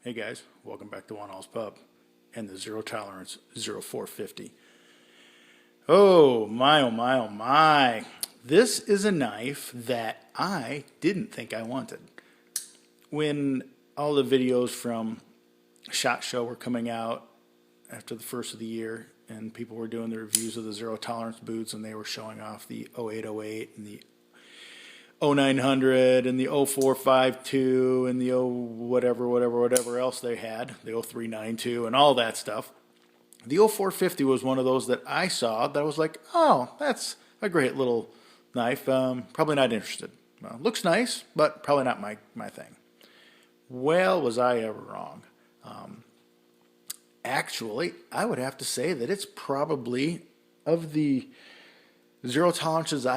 Hey guys, welcome back to One All's Pub and the Zero Tolerance 0450. Oh my, oh my, oh my. This is a knife that I didn't think I wanted. When all the videos from SHOT Show were coming out after the first of the year and people were doing the reviews of the Zero Tolerance boots and they were showing off the 0808 and the 0900 and the 0452 and the whatever else they had, the 0392 and all that stuff. The 0450 was one of those that I saw that I was like, oh, that's a great little knife. Probably not interested. Looks nice, but probably not my thing. Well, was I ever wrong. Actually, I would have to say that it's probably, of the zero tolerances,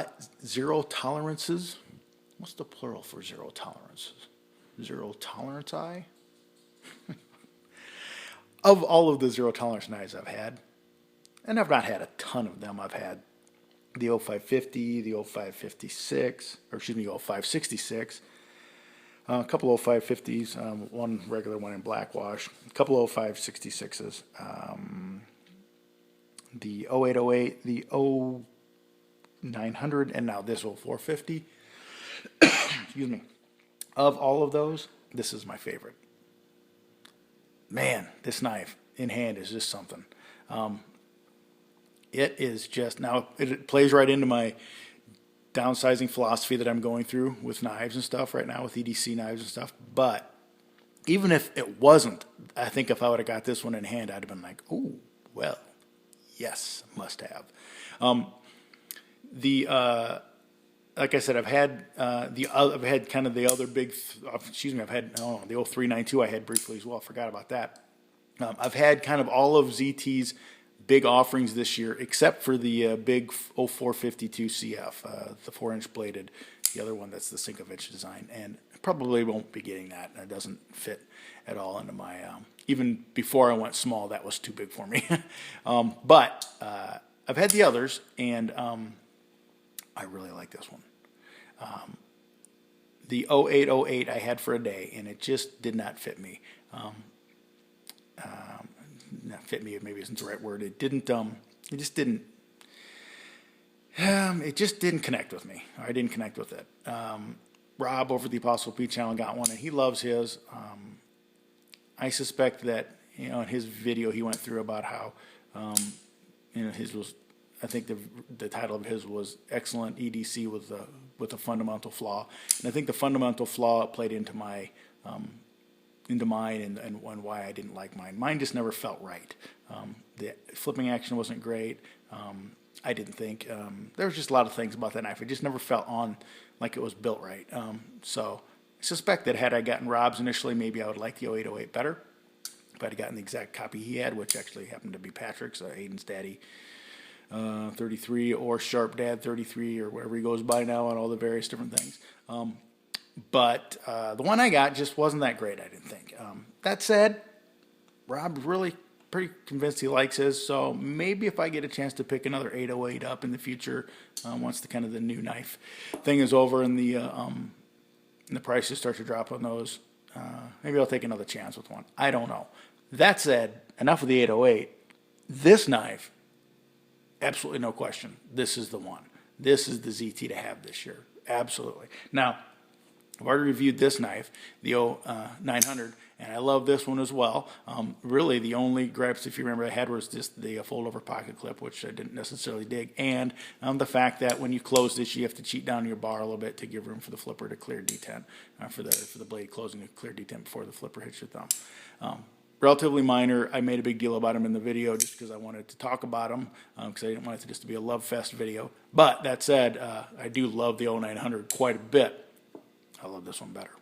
what's the plural for zero tolerances? Zero tolerance eye? Of all of the zero tolerance knives I've had, and I've not had a ton of them. I've had the 0550, the 0556, or excuse me, 0566, a couple of 0550s, one regular one in black wash, a couple of 0566s, the 0808, the 0900, and now this 0450. Excuse me. Of all of those, this is my favorite. Man, this knife in hand is just something. It is just, now it plays right into my downsizing philosophy that I'm going through with knives and stuff right now, with EDC knives and stuff. But even if it wasn't, I think if I would have got this one in hand, I'd have been like, oh, well, yes, must have. Like I said, I've had kind of the other big, I've had the 0392 I had briefly as well. I forgot about that. I've had kind of all of ZT's big offerings this year, except for the big 0452 CF, the 4-inch bladed, the other one that's the Sinkovich design, and probably won't be getting that. It doesn't fit at all into my, even before I went small, that was too big for me. But I've had the others, and I really like this one. The 0808 I had for a day, and it just did not fit me. Not fit me, maybe isn't the right word. It just didn't connect with me. I didn't connect with it. Rob over at the Apostle P channel got one, and he loves his. I suspect that, in his video he went through about how, his was, I think the title of his was Excellent EDC with a fundamental flaw, and I think the fundamental flaw played into my into mine and why I didn't like mine. Mine just never felt right. The flipping action wasn't great. I didn't think there was just a lot of things about that knife. It just never felt on like it was built right. So I suspect that had I gotten Rob's initially, maybe I would like the 0808 better. If I'd gotten the exact copy he had, which actually happened to be Patrick's, Aiden's daddy. 33 or Sharp Dad 33 or whatever he goes by now on all the various different things. But the one I got just wasn't that great, I didn't think. That said, Rob's really pretty convinced he likes his, so maybe if I get a chance to pick another 808 up in the future, once the new knife thing is over and the prices start to drop on those, maybe I'll take another chance with one. I don't know. That said, enough of the 808. This knife, absolutely no question, this is the one. This is the ZT to have this year. Absolutely. Now, I've already reviewed this knife, the 0900, and I love this one as well. Really, the only gripes, if you remember, I had was just the fold-over pocket clip, which I didn't necessarily dig, and the fact that when you close this, you have to cheat down your bar a little bit to give room for the flipper to clear detent, for the blade closing to clear detent before the flipper hits your thumb. Relatively minor. I made a big deal about them in the video just because I wanted to talk about them, because I didn't want it to just be a love fest video. But that said, I do love the 0900 quite a bit. I love this one better.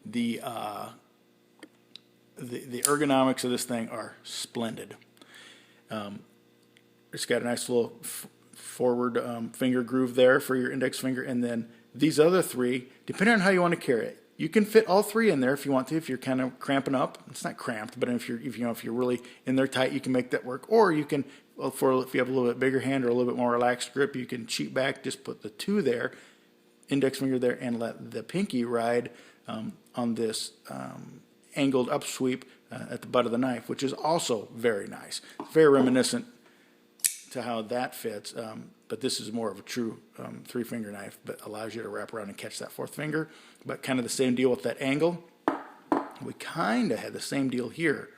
The ergonomics of this thing are splendid. It's got a nice little forward finger groove there for your index finger, and then these other three, depending on how you want to carry it, you can fit all three in there if you want to. If you're kind of cramping up, it's not cramped, but if you're really in there tight, you can make that work. Or you can, if you have a little bit bigger hand or a little bit more relaxed grip, you can cheat back, just put the two there, index finger there, and let the pinky ride on this angled upsweep at the butt of the knife, which is also very nice. It's very reminiscent to how that fits, but this is more of a true 3-finger knife, but allows you to wrap around and catch that 4th finger. But kind of the same deal with that angle. We kind of had the same deal here,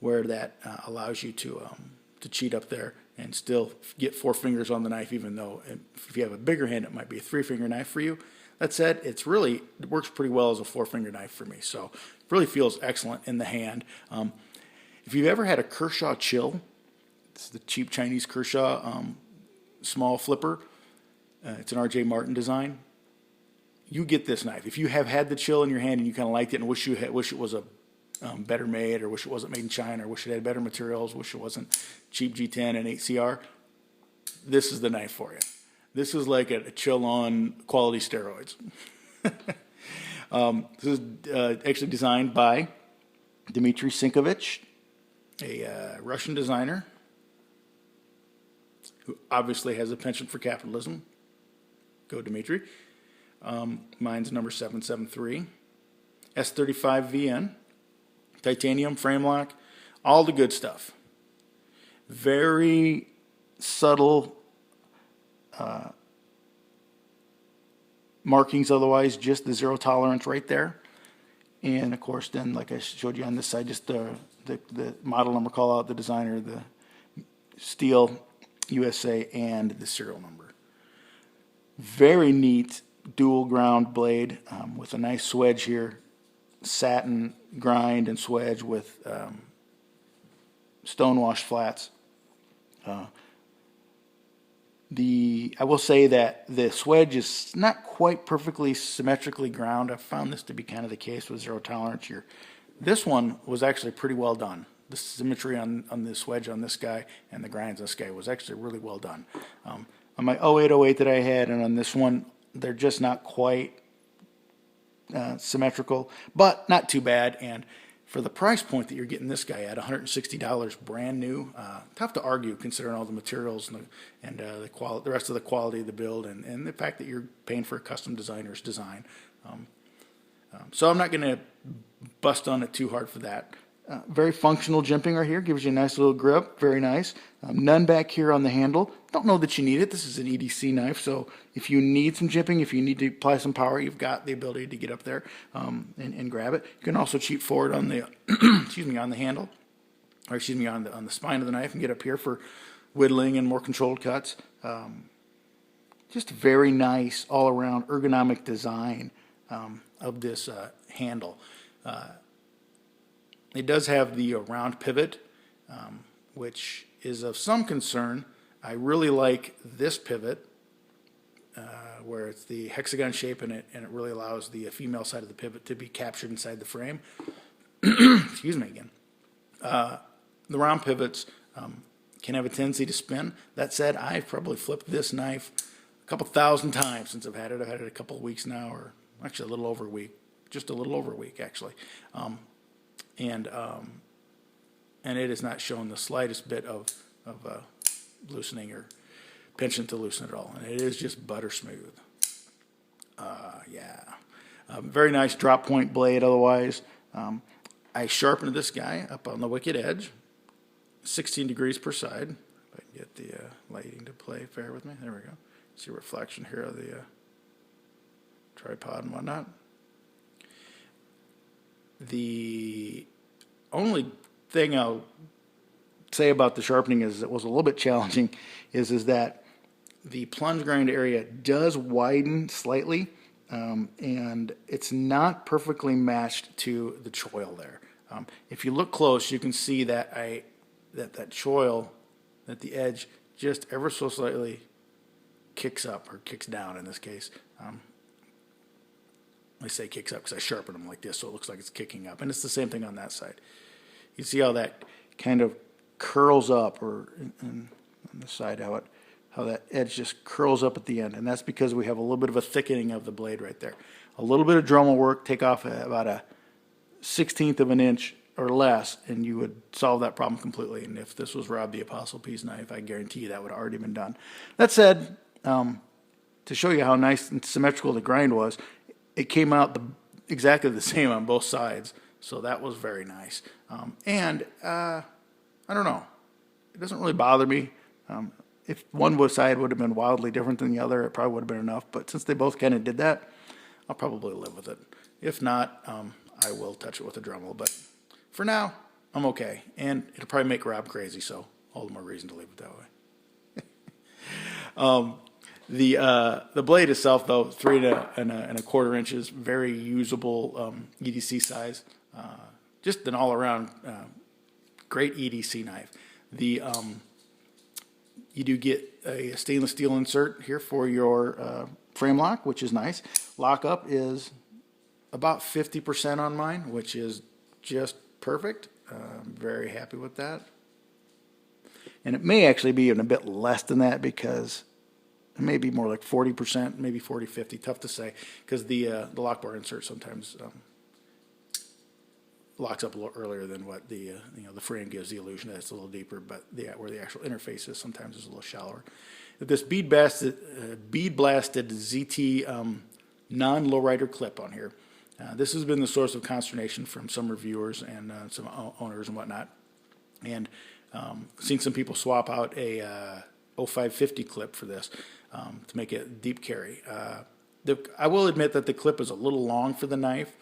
where that allows you to cheat up there and still get 4 fingers on the knife, even though if you have a bigger hand, it might be a 3-finger knife for you. That said, it works pretty well as a 4-finger knife for me, so it really feels excellent in the hand. If you've ever had a Kershaw Chill, it's the cheap Chinese Kershaw small flipper. It's an R.J. Martin design. You get this knife. If you have had the Chill in your hand and you kind of liked it and wish it was a better made, or wish it wasn't made in China, or wish it had better materials, wish it wasn't cheap G10 and 8CR, this is the knife for you. This is like a Chill on quality steroids. This is actually designed by Dmitry Sinkovich, a Russian designer who obviously has a penchant for capitalism. Go Dmitry. Mine's number 773. S35VN. Titanium, frame lock, all the good stuff. Very subtle markings otherwise, just the 0 tolerance right there. And of course then, like I showed you on this side, just the model number, call out the designer, the steel, USA, and the serial number. Very neat dual ground blade with a nice swedge here, satin grind and swedge with stonewash flats. I will say that the swedge is not quite perfectly symmetrically ground. I've found this to be kind of the case with 0 tolerance here. This one was actually pretty well done. The symmetry on the swedge on this guy and the grinds on this guy was actually really well done. On my 0808 that I had and on this one, they're just not quite symmetrical, but not too bad. And for the price point that you're getting this guy at, $160 brand new, tough to argue considering all the materials and the rest of the quality of the build and the fact that you're paying for a custom designer's design. So I'm not going to bust on it too hard for that. Very functional jimping right here. Gives you a nice little grip. Very nice. None back here on the handle. Don't know that you need it. This is an EDC knife, so if you need some jimping, if you need to apply some power, you've got the ability to get up there and grab it. You can also cheat forward on the on the handle, or on the spine of the knife and get up here for whittling and more controlled cuts. Just very nice all-around ergonomic design of this handle. It does have the round pivot, which is of some concern. I really like this pivot, where it's the hexagon shape in it, and it really allows the female side of the pivot to be captured inside the frame. Excuse me again. The round pivots can have a tendency to spin. That said, I've probably flipped this knife a couple thousand times since I've had it. I've had it a couple of weeks now, or actually a little over a week, just a little over a week actually. And it has not shown the slightest bit of loosening or penchant to loosen at all. And it is just butter smooth. Very nice drop point blade otherwise. I sharpened this guy up on the wicked edge, 16 degrees per side. If I can get the lighting to play fair with me. There we go. See a reflection here of the tripod and whatnot. The only thing I'll say about the sharpening is it was a little bit challenging is that the plunge grind area does widen slightly, and it's not perfectly matched to the choil there. If you look close, you can see that that choil, that the edge just ever so slightly kicks up, or kicks down in this case. I say kicks up because I sharpen them like this, so it looks like it's kicking up. And it's the same thing on that side. You see how that kind of curls up, or on the side how that edge just curls up at the end. And that's because we have a little bit of a thickening of the blade right there. A little bit of Dremel work, take off about a 1/16 of an inch or less, and you would solve that problem completely. And if this was Rob the Apostle P's knife, I guarantee you that would have already been done. That said, to show you how nice and symmetrical the grind was, it came out exactly the same on both sides. So that was very nice. I don't know. It doesn't really bother me. If one side would have been wildly different than the other, it probably would have been enough. But since they both kind of did that, I'll probably live with it. If not, I will touch it with a Dremel. But for now, I'm okay. And it'll probably make Rob crazy, so all the more reason to leave it that way. The blade itself, though, 3¼ inches, very usable EDC size. Just an all-around great EDC knife. You do get a stainless steel insert here for your frame lock, which is nice. Lockup is about 50% on mine, which is just perfect. I'm very happy with that. And it may actually be even a bit less than that because it may be more like 40%, maybe 40, 50. Tough to say because the lock bar insert sometimes locks up a little earlier than what the frame gives the illusion that it's a little deeper, but where the actual interface is sometimes is a little shallower. This bead blasted ZT non-lowrider clip on here. This has been the source of consternation from some reviewers and some owners and whatnot, and seen some people swap out a 0550 clip for this to make it deep carry. I will admit that the clip is a little long for the knife.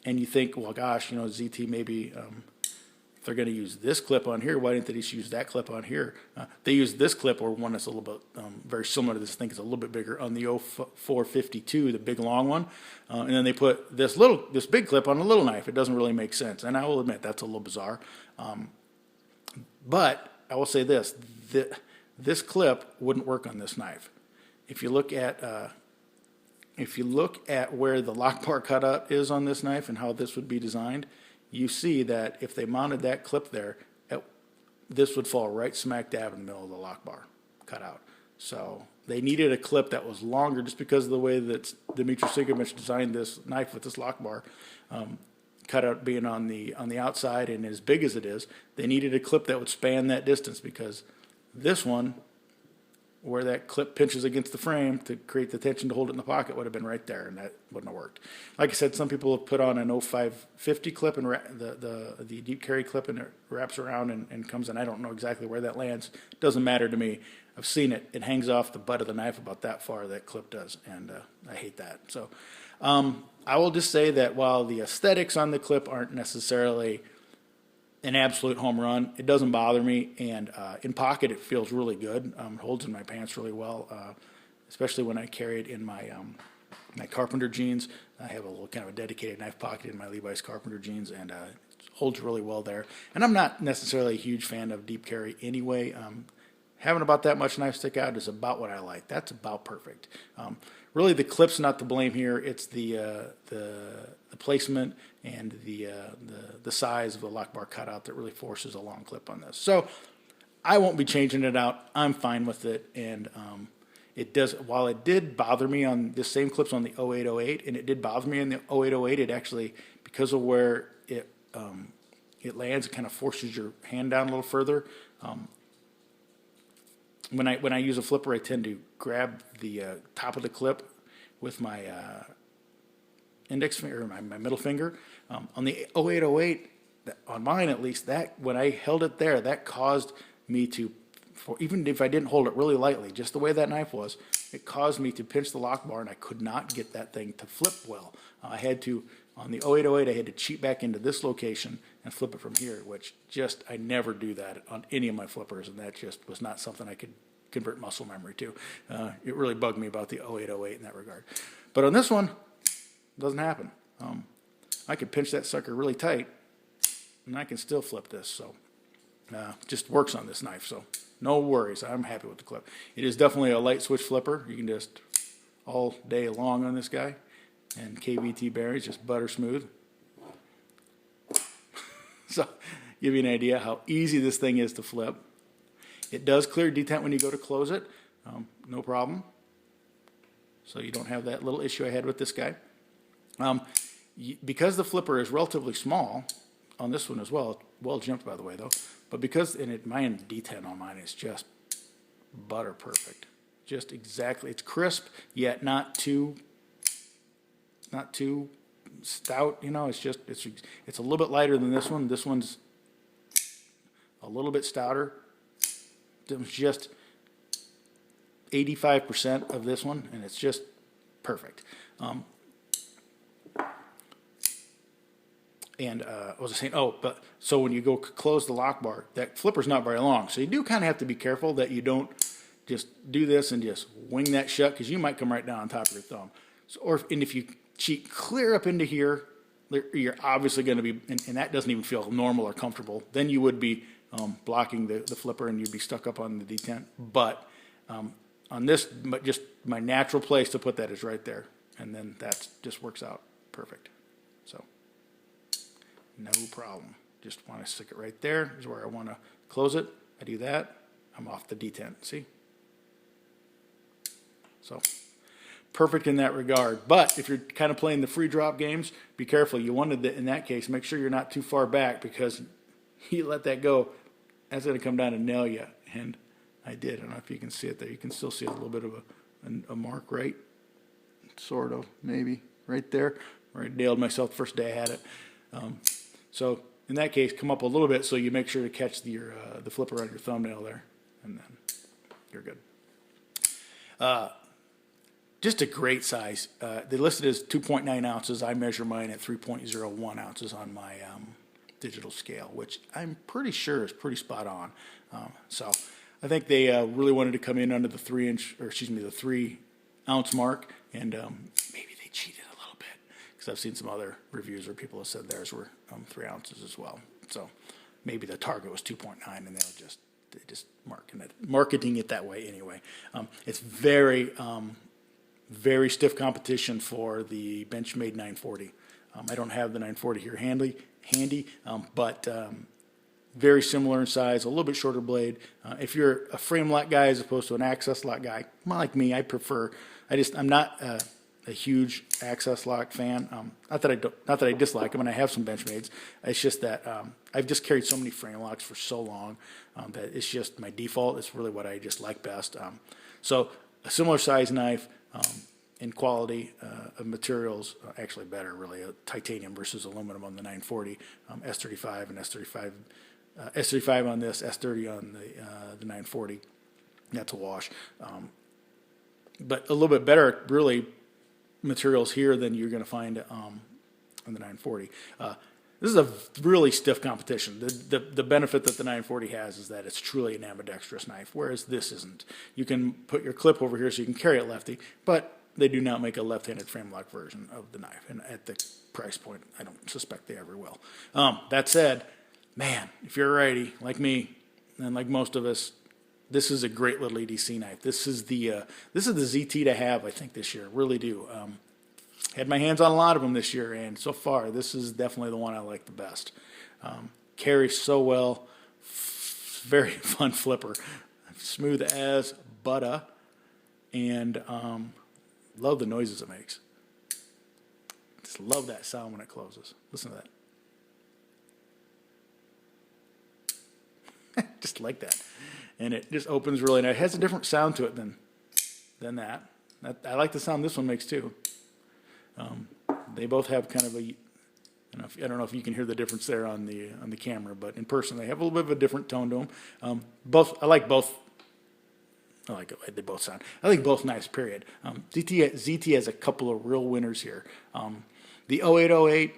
And you think, well, gosh, ZT maybe if they're going to use this clip on here, why didn't they just use that clip on here? They use this clip or one that's a little bit very similar to this. I think it's a little bit bigger on the 0452, the big long one, and then they put this big clip on a little knife. It doesn't really make sense, and I will admit that's a little bizarre. But I will say this: this clip wouldn't work on this knife. If you look at where the lock bar cutout is on this knife and how this would be designed, you see that if they mounted that clip there, this would fall right smack dab in the middle of the lock bar cutout. So they needed a clip that was longer just because of the way that Dmitry Sigovich designed this knife with this lock bar cutout being on the outside and as big as it is. They needed a clip that would span that distance because this one, where that clip pinches against the frame to create the tension to hold it in the pocket, would have been right there, and that wouldn't have worked. Like I said, some people have put on an 0550 clip and the deep carry clip, and it wraps around and comes in. I don't know exactly where that lands. It doesn't matter to me. I've seen it. It hangs off the butt of the knife about that far, that clip does, and I hate that. So I will just say that while the aesthetics on the clip aren't necessarily an absolute home run, it doesn't bother me, and in pocket it feels really good. It holds in my pants really well, especially when I carry it in my my carpenter jeans. I have a little kind of a dedicated knife pocket in my Levi's carpenter jeans, and it holds really well there. And I'm not necessarily a huge fan of deep carry anyway. Having about that much knife stick out is about what I like. That's about perfect. Really, the clip's not to blame here. It's the placement and the size of the lock bar cutout that really forces a long clip on this. So I won't be changing it out. I'm fine with it, and it does. While it did bother me on the same clips on the 0808, and it did bother me on the 0808, it actually, because of where it lands, it kind of forces your hand down a little further. When I use a flipper, I tend to grab the top of the clip with my index finger, or my middle finger. On the 0808, on mine at least, that when I held it there, that caused me to, even if I didn't hold it really lightly, just the way that knife was, it caused me to pinch the lock bar, and I could not get that thing to flip well. I had to, on the 0808, I had to cheat back into this location and flip it from here, which just, I never do that on any of my flippers, and that just was not something I could convert muscle memory to. It really bugged me about the 0808 in that regard. But on this one, it doesn't happen. I could pinch that sucker really tight, and I can still flip this, so just works on this knife, so no worries. I'm happy with the clip. It is definitely a light switch flipper. You can just all day long on this guy, and KVT bearings, just butter smooth. So give you an idea how easy this thing is to flip. It does clear detent when you go to close it, no problem. So you don't have that little issue I had with this guy. Because the flipper is relatively small on this one as well, well jumped by the way though, but because my detent on mine is just butter perfect, just exactly. It's crisp yet not too stout, you know, it's a little bit lighter than this one. This one's a little bit stouter. It's just 85% of this one, and it's just perfect. What was I saying? Oh, but so when you go close the lock bar, that flipper's not very long. So you do kind of have to be careful that you don't just do this and just wing that shut, because you might come right down on top of your thumb. So, and if you cheat clear up into here, you're obviously going to be, and that doesn't even feel normal or comfortable. Then you would be blocking the flipper, and you'd be stuck up on the detent. But on this, just my natural place to put that is right there, and then that just works out perfect. So no problem. Just want to stick it right there is where I want to close it. I do that. I'm off the detent. See? So perfect in that regard. But if you're kind of playing the free drop games, be careful. You wanted to, in that case, make sure you're not too far back, because you let that go, that's going to come down and nail you. And I did. I don't know if you can see it there. You can still see a little bit of a mark, right? Sort of, maybe right there, where I nailed myself the first day I had it. So in that case, come up a little bit so you make sure to catch the flipper on your thumbnail there, and then you're good. Just a great size. They listed as 2.9 ounces. I measure mine at 3.01 ounces on my digital scale, which I'm pretty sure is pretty spot on. So I think they really wanted to come in under the 3 ounce mark, and maybe they cheated a little bit, because I've seen some other reviews where people have said theirs were 3 ounces as well. So maybe the target was 2.9, and they just marketing it that way anyway. It's very very stiff competition for the Benchmade 940. I don't have the 940 here handy, but very similar in size, a little bit shorter blade. If you're a frame lock guy as opposed to an access lock guy, like me, I'm not a huge access lock fan. Not that I dislike them, and I have some Benchmades. It's just that I've just carried so many frame locks for so long that it's just my default. It's really what I just like best. So a similar size knife in quality of materials, actually better really, titanium versus aluminum on the 940, S35 and S35. S35 on this, S30 on the 940. That's a wash. But a little bit better, really, materials here than you're going to find on the 940. This is a really stiff competition. The benefit that the 940 has is that it's truly an ambidextrous knife, whereas this isn't. You can put your clip over here so you can carry it lefty, but they do not make a left-handed frame lock version of the knife. And at the price point, I don't suspect they ever will. That said, man, if you're a righty like me and like most of us, this is a great little EDC knife. This is the ZT to have, I think, this year. Really do. Had my hands on a lot of them this year, and so far, this is definitely the one I like the best. Carries so well. Very fun flipper. Smooth as butter, and love the noises it makes. Just love that sound when it closes. Listen to that. Just like that. And it just opens really nice. It has a different sound to it than that. I like the sound this one makes too. They both have kind of a, I don't know if you can hear the difference there on the camera, but in person they have a little bit of a different tone to them. I like both. I like it. They both sound. I think both nice. Period. ZT has a couple of real winners here. The 0808.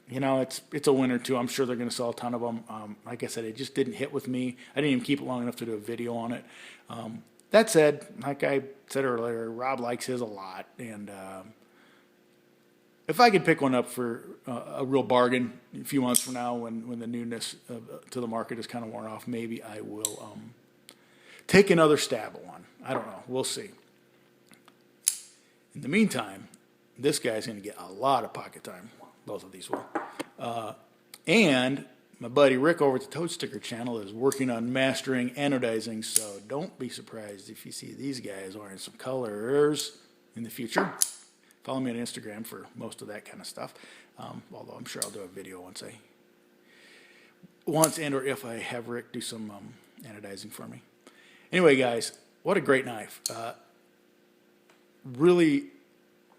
It's a winner too. I'm sure they're going to sell a ton of them. Like I said, it just didn't hit with me. I didn't even keep it long enough to do a video on it. That said, like I said earlier, Rob likes his a lot, and if I could pick one up for a real bargain a few months from now, when the newness to the market is kind of worn off, maybe I will take another stab at one. I don't know. We'll see. In the meantime, this guy's going to get a lot of pocket time. Both of these will. And my buddy Rick over at the Toad Sticker channel is working on mastering anodizing, so don't be surprised if you see these guys wearing some colors in the future. Follow me on Instagram for most of that kind of stuff, although I'm sure I'll do a video once and or if I have Rick do some anodizing for me. Anyway, guys, what a great knife. Really,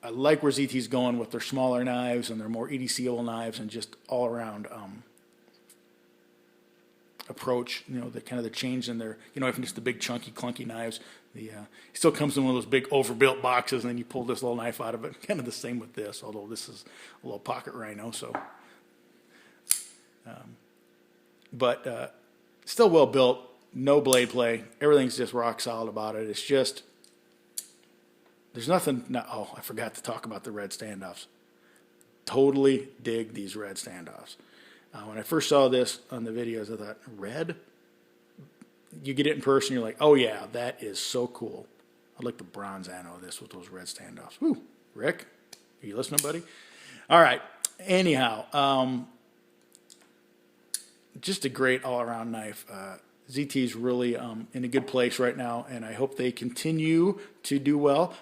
I like where ZT's going with their smaller knives and their more EDC-able knives and just all around approach. You know, the kind of the change in their, you know, even just the big chunky clunky knives. It still comes in one of those big overbuilt boxes, and then you pull this little knife out of it. Kind of the same with this, although this is a little pocket rhino. So, but still well built. No blade play. Everything's just rock solid about it. It's just, there's nothing. No, oh, I forgot to talk about the red standoffs. Totally dig these red standoffs. When I first saw this on the videos, I thought, red? You get it in person, you're like, oh yeah, that is so cool. I like the bronze anno of this with those red standoffs. Woo, Rick, are you listening, buddy? All right. Anyhow, just a great all-around knife. ZT's really in a good place right now, and I hope they continue to do well.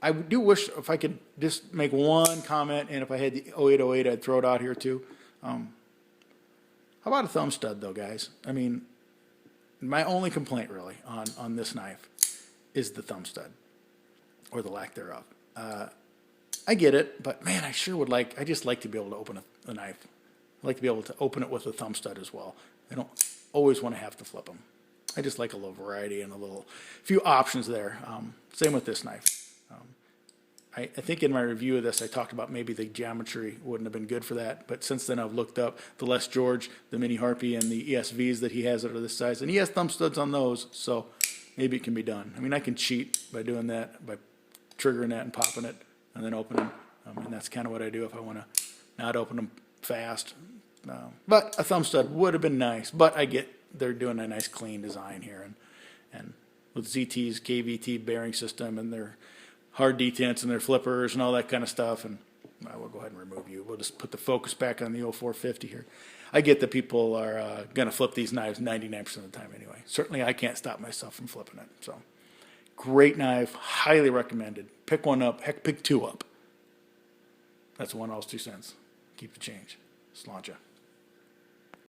I do wish if I could just make one comment, and if I had the 0808, I'd throw it out here too. How about a thumb stud, though, guys? I mean, my only complaint really on this knife is the thumb stud, or the lack thereof. I get it, but man, I sure would like. I just like to be able to open a knife. I like to be able to open it with a thumb stud as well. I don't always want to have to flip them. I just like a little variety and a few options there. Same with this knife. I think in my review of this, I talked about maybe the geometry wouldn't have been good for that. But since then, I've looked up the Les George, the Mini Harpy, and the ESVs that he has that are this size. And he has thumb studs on those, so maybe it can be done. I mean, I can cheat by doing that, by triggering that and popping it, and then opening. And that's kind of what I do if I want to not open them fast. But a thumb stud would have been nice. But I get they're doing a nice clean design here. And with ZT's KVT bearing system and their hard detents and their flippers and all that kind of stuff, and we'll go ahead and remove you. We'll just put the focus back on the 0450 here. I get that people are going to flip these knives 99% of the time anyway. Certainly I can't stop myself from flipping it. So great knife, highly recommended. Pick one up, heck, pick two up. That's $1.02. Keep the change. Sláinte.